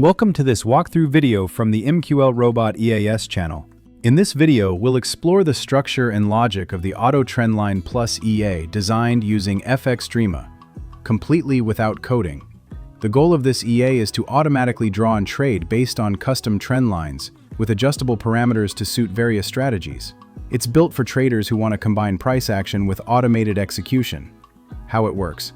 Welcome to this walkthrough video from the Mqlrobot EAS channel. In this video, we'll explore the structure and logic of the TrendLine Plus EA designed using FXdreema, completely without coding. The goal of this EA is to automatically draw and trade based on custom trend lines with adjustable parameters to suit various strategies. It's built for traders who want to combine price action with automated execution. How it works.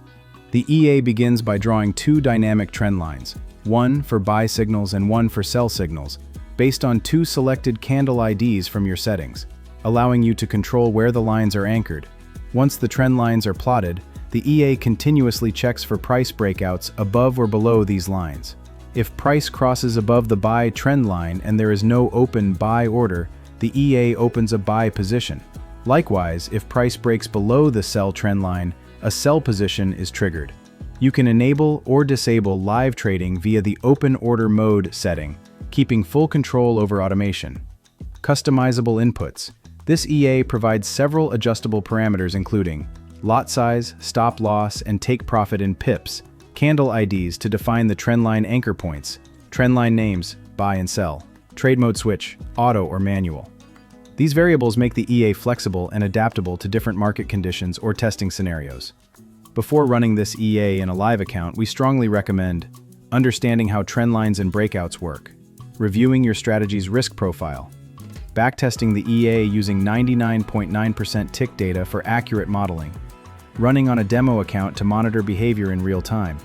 The EA begins by drawing two dynamic trend lines, one for buy signals and one for sell signals, based on two selected candle IDs from your settings, allowing you to control where the lines are anchored. Once the trend lines are plotted, the EA continuously checks for price breakouts above or below these lines. If price crosses above the buy trend line and there is no open buy order, the EA opens a buy position. Likewise, if price breaks below the sell trend line, a sell position is triggered. You can enable or disable live trading via the open order mode setting, keeping full control over automation. Customizable inputs. This EA provides several adjustable parameters including lot size, stop loss, and take profit in pips, candle IDs to define the trendline anchor points, trendline names, buy and sell, trade mode switch, auto or manual. These variables make the EA flexible and adaptable to different market conditions or testing scenarios. Before running this EA in a live account, we strongly recommend understanding how trend lines and breakouts work, reviewing your strategy's risk profile, backtesting the EA using 99.9% tick data for accurate modeling, running on a demo account to monitor behavior in real time.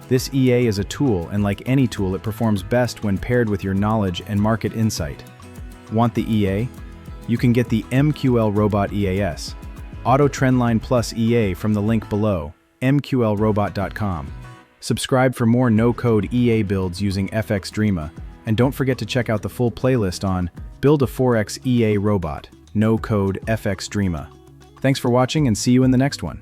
This EA is a tool, and like any tool, it performs best when paired with your knowledge and market insight. Want the EA? You can get the Mqlrobot EAS, TrendLine Plus EA from the link below, mqlrobot.com. Subscribe for more no-code EA builds using FXdreema, and don't forget to check out the full playlist on Build a Forex EA Robot, No Code FXdreema. Thanks for watching and see you in the next one.